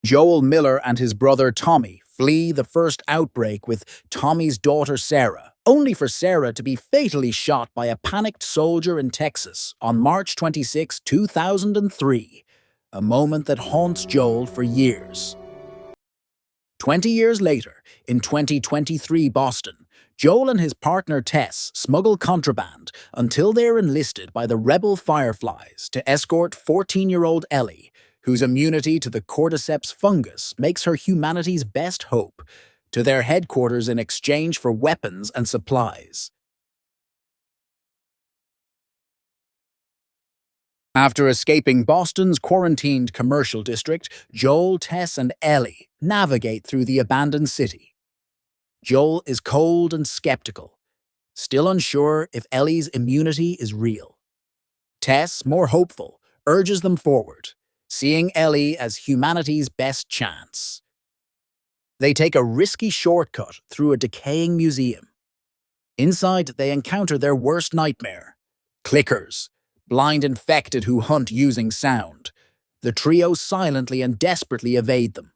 Joel Miller and his brother Tommy flee the first outbreak with Tommy's daughter Sarah, only for Sarah to be fatally shot by a panicked soldier in Texas on March 26, 2003, a moment that haunts Joel for years. 20 years later, in 2023 Boston, Joel and his partner Tess smuggle contraband until they're enlisted by the rebel Fireflies to escort 14-year-old Ellie, whose immunity to the cordyceps fungus makes her humanity's best hope, to their headquarters in exchange for weapons and supplies. After escaping Boston's quarantined commercial district, Joel, Tess, and Ellie navigate through the abandoned city. Joel is cold and skeptical, still unsure if Ellie's immunity is real. Tess, more hopeful, urges them forward, seeing Ellie as humanity's best chance. They take a risky shortcut through a decaying museum. Inside, they encounter their worst nightmare: clickers, blind infected who hunt using sound. The trio silently and desperately evade them.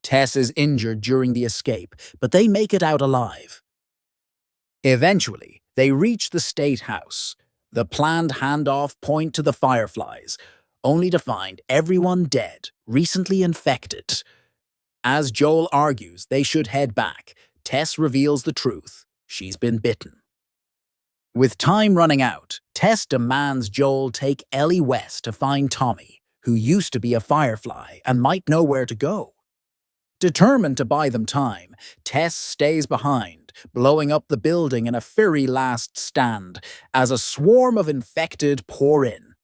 Tess is injured during the escape, but they make it out alive. Eventually, they reach the State House, the planned handoff point to the Fireflies, only to find everyone dead, recently infected. As Joel argues they should head back, Tess reveals the truth: she's been bitten. With time running out, Tess demands Joel take Ellie west to find Tommy, who used to be a Firefly and might know where to go. Determined to buy them time, Tess stays behind, blowing up the building in a fiery last stand as a swarm of infected pour in.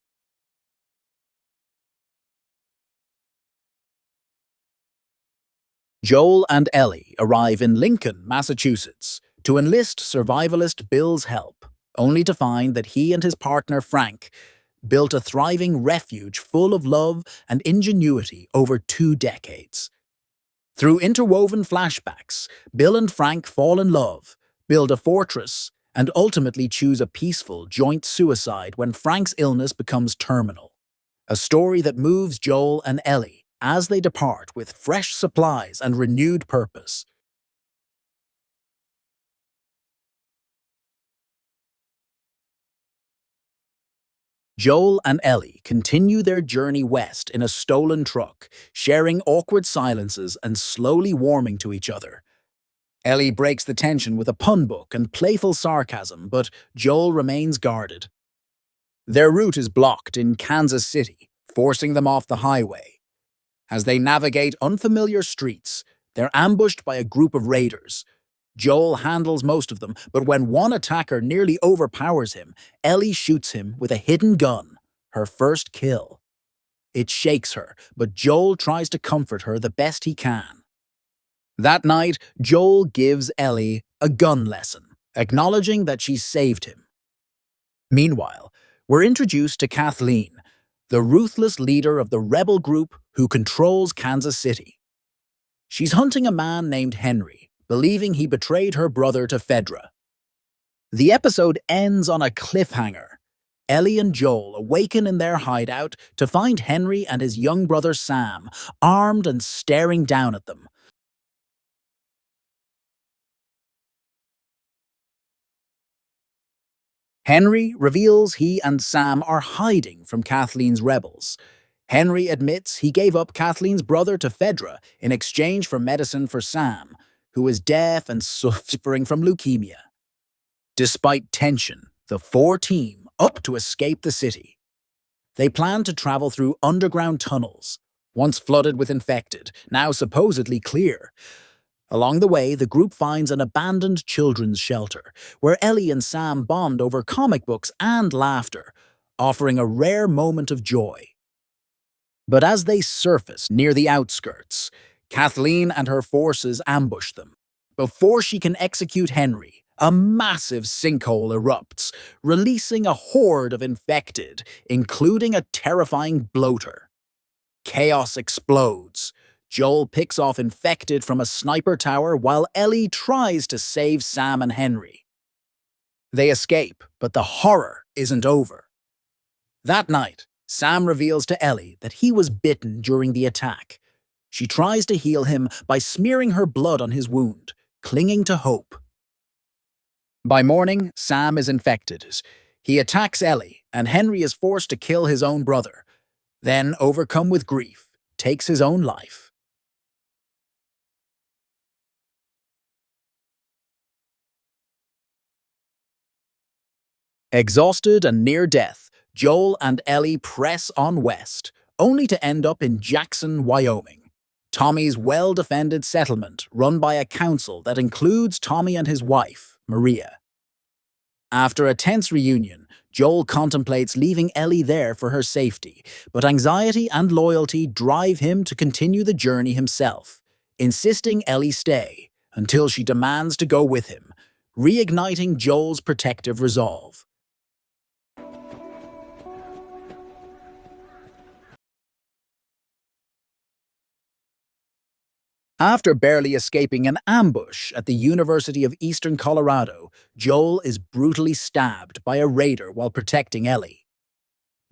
Joel and Ellie arrive in Lincoln, Massachusetts, to enlist survivalist Bill's help, only to find that he and his partner Frank built a thriving refuge full of love and ingenuity over 2 decades. Through interwoven flashbacks, Bill and Frank fall in love, build a fortress, and ultimately choose a peaceful joint suicide when Frank's illness becomes terminal. A story that moves Joel and Ellie as they depart with fresh supplies and renewed purpose. Joel and Ellie continue their journey west in a stolen truck, sharing awkward silences and slowly warming to each other. Ellie breaks the tension with a pun book and playful sarcasm, but Joel remains guarded. Their route is blocked in Kansas City, forcing them off the highway. As they navigate unfamiliar streets, they're ambushed by a group of raiders. Joel handles most of them, but when one attacker nearly overpowers him, Ellie shoots him with a hidden gun, her first kill. It shakes her, but Joel tries to comfort her the best he can. That night, Joel gives Ellie a gun lesson, acknowledging that she saved him. Meanwhile, we're introduced to Kathleen, the ruthless leader of the rebel group who controls Kansas City. She's hunting a man named Henry, believing he betrayed her brother to Fedra. The episode ends on a cliffhanger. Ellie and Joel awaken in their hideout to find Henry and his young brother Sam armed and staring down at them. Henry reveals he and Sam are hiding from Kathleen's rebels. Henry admits he gave up Kathleen's brother to Fedra in exchange for medicine for Sam, who is deaf and suffering from leukemia. Despite tension, the 4 team up to escape the city. They plan to travel through underground tunnels, once flooded with infected, now supposedly clear. Along the way, the group finds an abandoned children's shelter, where Ellie and Sam bond over comic books and laughter, offering a rare moment of joy. But as they surface near the outskirts, Kathleen and her forces ambush them. Before she can execute Henry, a massive sinkhole erupts, releasing a horde of infected, including a terrifying bloater. Chaos explodes. Joel picks off infected from a sniper tower while Ellie tries to save Sam and Henry. They escape, but the horror isn't over. That night, Sam reveals to Ellie that he was bitten during the attack. She tries to heal him by smearing her blood on his wound, clinging to hope. By morning, Sam is infected. He attacks Ellie, and Henry is forced to kill his own brother. Then, overcome with grief, takes his own life. Exhausted and near death, Joel and Ellie press on west, only to end up in Jackson, Wyoming. Tommy's well-defended settlement run by a council that includes Tommy and his wife, Maria. After a tense reunion, Joel contemplates leaving Ellie there for her safety, but anxiety and loyalty drive him to continue the journey himself, insisting Ellie stay until she demands to go with him, reigniting Joel's protective resolve. After barely escaping an ambush at the University of Eastern Colorado, Joel is brutally stabbed by a raider while protecting Ellie.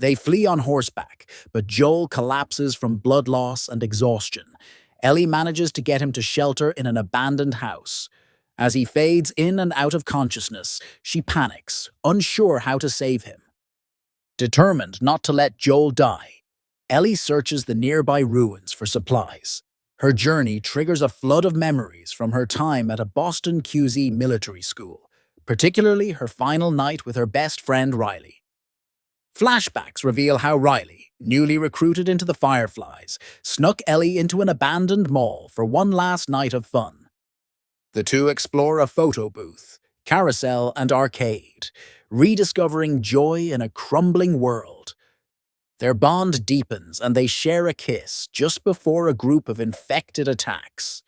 They flee on horseback, but Joel collapses from blood loss and exhaustion. Ellie manages to get him to shelter in an abandoned house. As he fades in and out of consciousness, she panics, unsure how to save him. Determined not to let Joel die, Ellie searches the nearby ruins for supplies. Her journey triggers a flood of memories from her time at a Boston QZ military school, particularly her final night with her best friend Riley. Flashbacks reveal how Riley, newly recruited into the Fireflies, snuck Ellie into an abandoned mall for one last night of fun. The two explore a photo booth, carousel, and arcade, rediscovering joy in a crumbling world. Their bond deepens and they share a kiss just before a group of infected attacks.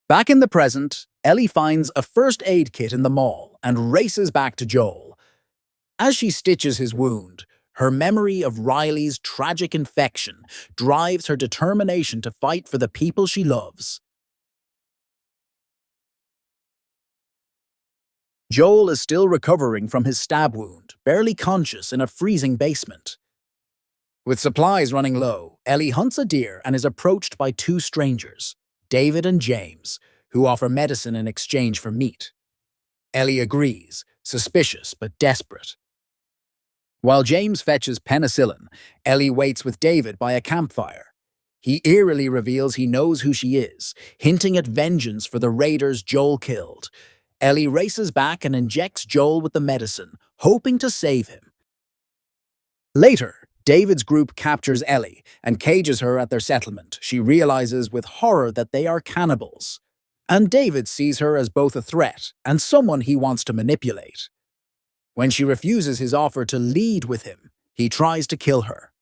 Back in the present, Ellie finds a first aid kit in the mall and races back to Joel. As she stitches his wound, her memory of Riley's tragic infection drives her determination to fight for the people she loves. Joel is still recovering from his stab wound, barely conscious in a freezing basement. With supplies running low, Ellie hunts a deer and is approached by two strangers, David and James, who offer medicine in exchange for meat. Ellie agrees, suspicious but desperate. While James fetches penicillin, Ellie waits with David by a campfire. He eerily reveals he knows who she is, hinting at vengeance for the raiders Joel killed. Ellie races back and injects Joel with the medicine, hoping to save him. Later, David's group captures Ellie and cages her at their settlement. She realizes with horror that they are cannibals. And David sees her as both a threat and someone he wants to manipulate. When she refuses his offer to lead with him, he tries to kill her.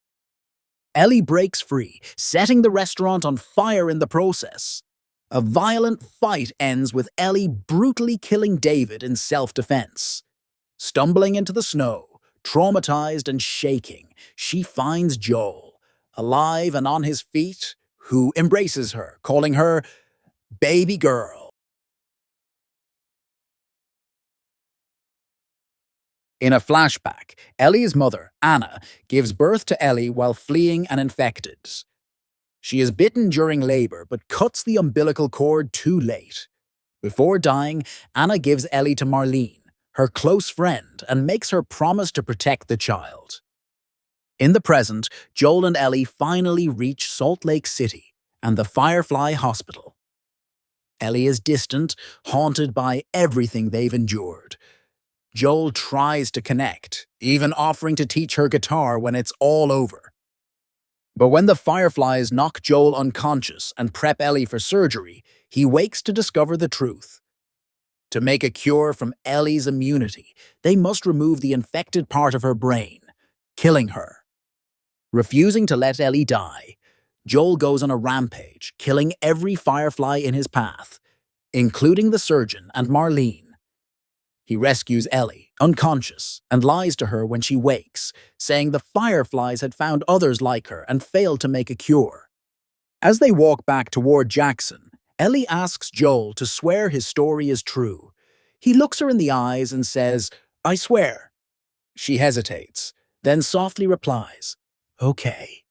Ellie breaks free, setting the restaurant on fire in the process. A violent fight ends with Ellie brutally killing David in self-defense. Stumbling into the snow, traumatized and shaking, she finds Joel, alive and on his feet, who embraces her, calling her baby girl. In a flashback, Ellie's mother, Anna, gives birth to Ellie while fleeing an infected. She is bitten during labor but cuts the umbilical cord too late. Before dying, Anna gives Ellie to Marlene, her close friend, and makes her promise to protect the child. In the present, Joel and Ellie finally reach Salt Lake City and the Firefly Hospital. Ellie is distant, haunted by everything they've endured. Joel tries to connect, even offering to teach her guitar when it's all over. But when the Fireflies knock Joel unconscious and prep Ellie for surgery, he wakes to discover the truth. To make a cure from Ellie's immunity, they must remove the infected part of her brain, killing her. Refusing to let Ellie die, Joel goes on a rampage, killing every Firefly in his path, including the surgeon and Marlene. He rescues Ellie, unconscious, and lies to her when she wakes, saying the Fireflies had found others like her and failed to make a cure. As they walk back toward Jackson, Ellie asks Joel to swear his story is true. He looks her in the eyes and says, "I swear." She hesitates, then softly replies, "Okay."